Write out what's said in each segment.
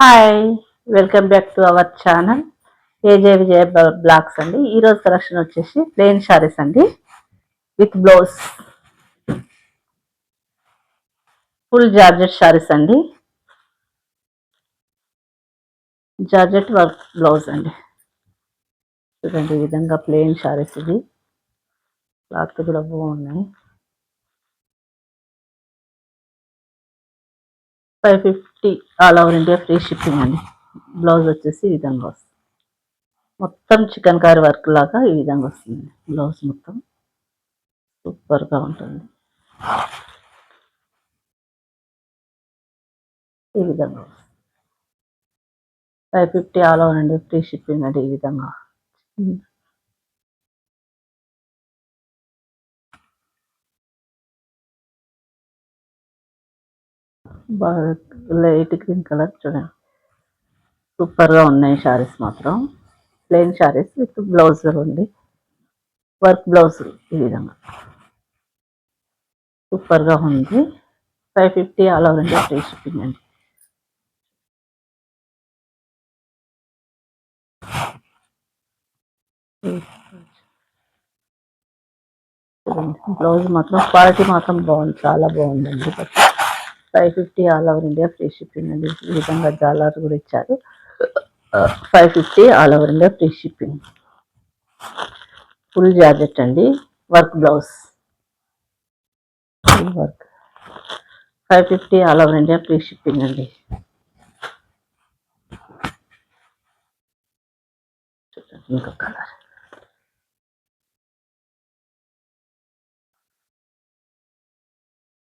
Hi! Welcome back to our channel AJ Vijaya blogs అండి. ఈరోజు collection వచ్చేసి ప్లెయిన్ శారీస్ అండి with blouse. Full georgette saris అండి. జార్జెట్ వర్క్ బ్లౌజ్ అండి. చూడండి ఈ విధంగా ప్లెయిన్ శారీస్. ఇది క్లాత్ కూడా బాగున్నాయి. 550 all over India free shipping అండి. బ్లౌజ్ వచ్చేసి ఈ విధంగా వస్తుంది. మొత్తం చికెన్ కారీ వర్క్ లాగా ఈ విధంగా వస్తుంది. బ్లౌజ్ మొత్తం సూపర్గా ఉంటుంది. ఈ విధంగా 550 all over India free shipping అండి. ఈ విధంగా బాగా లైట్ గ్రీన్ కలర్ చూడండి. సూపర్గా ఉన్నాయి శారీస్ మాత్రం. ప్లెయిన్ శారీస్ విత్ బ్లౌజ్ ఉంది. వర్క్ బ్లౌజ్ ఈ విధంగా సూపర్గా ఉంది. 550 all over India free shipping అండి. బ్లౌజ్ మాత్రం క్వాలిటీ మాత్రం బాగుంది, చాలా బాగుందండి. 550 all over India free shipping అండి. ఈ విధంగా జాలర్ కూడా ఇచ్చారు. 550 all over India free shipping. Full georgette అండి. Work blouse work 550 all over India free shipping అండి. ఇంకో కలర్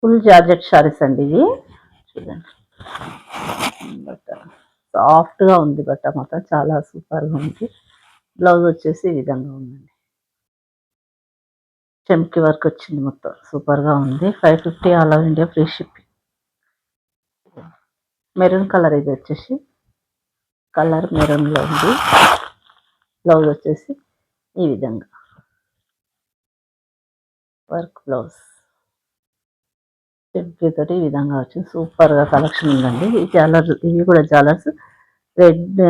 ఫుల్ జార్జెట్ శారీస్ అండి. ఇవి చూడండి. బట్ట సాఫ్ట్గా ఉంది. బట్ట మాత్రం చాలా సూపర్గా ఉంది. బ్లౌజ్ వచ్చేసి ఈ విధంగా ఉందండి. చెంకి వర్క్ వచ్చింది. మొత్తం సూపర్గా ఉంది. 550 all over India free shipping. Maroon colour ఇది వచ్చేసి కలర్ మెరూన్లో ఉంది. బ్లౌజ్ వచ్చేసి ఈ విధంగా వర్క్ బ్లౌజ్ చెంకి తోటి ఈ విధంగా వచ్చింది. సూపర్గా కలెక్షన్ ఉందండి. ఈ జాలర్స్ ఇవి కూడా జాలర్స్ రెడ్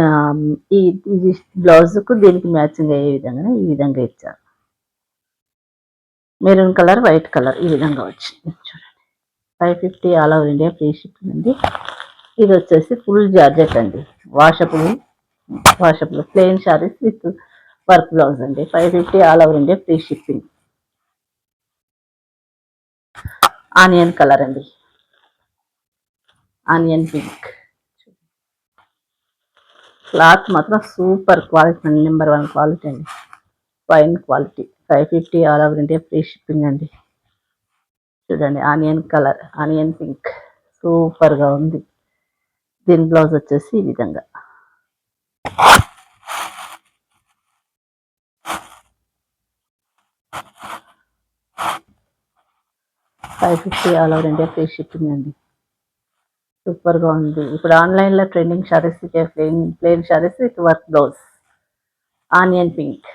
ఇది బ్లౌజ్కు దీనికి మ్యాచింగ్ అయ్యే విధంగానే ఈ విధంగా ఇచ్చారు. మెరూన్ కలర్ వైట్ కలర్ ఈ విధంగా వచ్చింది. చూడండి 550 all over India free shipping అండి. ఇది వచ్చేసి ఫుల్ జార్జెట్ అండి. Washable plain saris with work blouse అండి. 550 all over India free shipping. Onion colour అండి. Onion pink. క్లాత్ మాత్రం సూపర్ క్వాలిటీ, నెంబర్ 1 క్వాలిటీ అండి. Fine quality. 550 all over India free shipping అండి. చూడండి ఆనియన్ కలర్, ఆనియన్ పింక్ సూపర్గా ఉంది. దీని బ్లౌజ్ వచ్చేసి ఈ విధంగా 550 all over India free shipping అండి. సూపర్గా ఉంది. ఇప్పుడు ఆన్లైన్లో trending saris plain saris with work blouse. Onion pink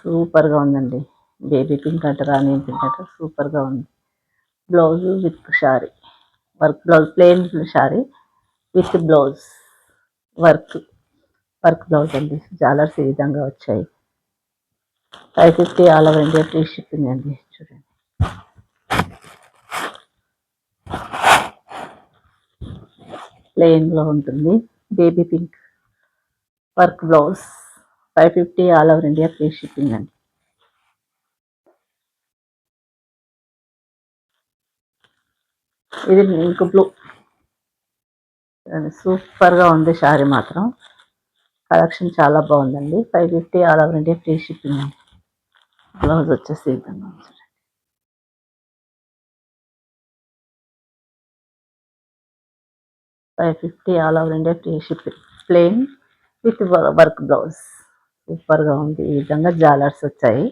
సూపర్గా ఉందండి. బేబీ పింక్ అంటారు, ఆనియన్ పింక్ అంటారు. సూపర్గా ఉంది. Blouse with sari work blouse, plain sari with blouse work blouse అండి. జాలర్స్ ఈ విధంగా వచ్చాయి. 550 all over India free shipping అండి. చూడండి ప్లెయిన్లో ఉంటుంది. Baby pink work blouse. 550 all over India free shipping అండి. ఇది ఇంక బ్లూ సూపర్గా ఉంది. శారీ మాత్రం కలెక్షన్ చాలా బాగుందండి. 550 all over India free shipping అండి. బ్లౌజ్ వచ్చేసి ఈ విధంగా 550 all over India free shipping. Plain with work blouse సూపర్గా ఉంది. ఈ విధంగా జాలర్స్ వచ్చాయి.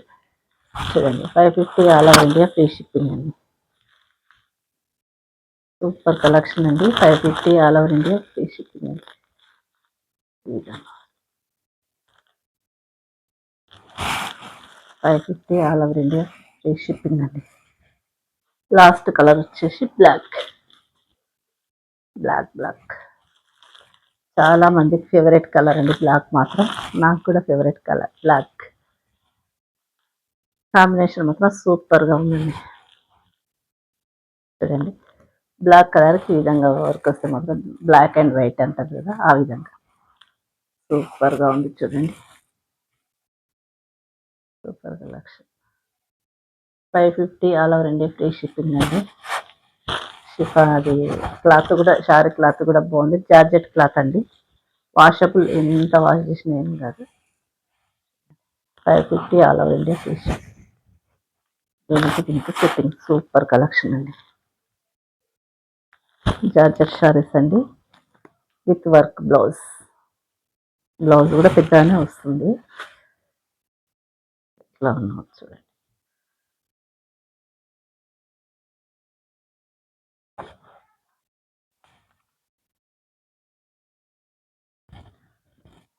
చూడండి 550 all over India free shipping అండి. సూపర్ కలెక్షన్ అండి. 550 all over India free shipping అండి. ఈ విధంగా 550 all over India free shipping అండి. లాస్ట్ కలర్ వచ్చేసి బ్లాక్. బ్లాక్ చాలా మందికి ఫేవరెట్ కలర్ అండి బ్లాక్. మాత్రం నాకు కూడా ఫేవరెట్ కలర్ బ్లాక్. కాంబినేషన్ మాత్రం సూపర్గా ఉందండి. చూడండి, బ్లాక్ కలర్కి ఈ విధంగా వర్క్ వస్తే మాత్రం బ్లాక్ అండ్ వైట్ అంటారు కదా, ఆ విధంగా సూపర్గా ఉంది. చూడండి, super collection. 550 all over India free shipping అండి. షిఫాన్ అది క్లాత్ కూడా, శారీ క్లాత్ కూడా బాగుంది. జార్జెట్ క్లాత్ అండి, వాషబుల్, ఎంత వాష్ చేసినా ఏం కాదు. 550 all over India free ship. దీనికి ఫిట్టింగ్ సూపర్ కలెక్షన్ అండి. జార్జెట్ శారీస్ అండి విత్ వర్క్ బ్లౌజ్. బ్లౌజ్ కూడా పెద్దగానే వస్తుంది. ఇట్లా ఉన్నాం చూడండి.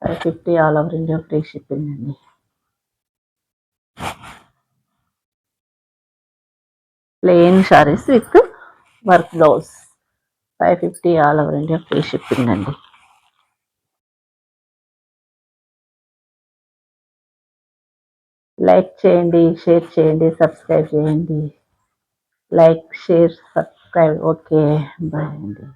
$550 all over India free shipping అండి. Plain saris with work blouse. 550 all over India free shipping అండి. లైక్ చేయండి, షేర్ చేయండి, సబ్స్క్రైబ్ చేయండి. Like, share, subscribe. Okay, bye అండి.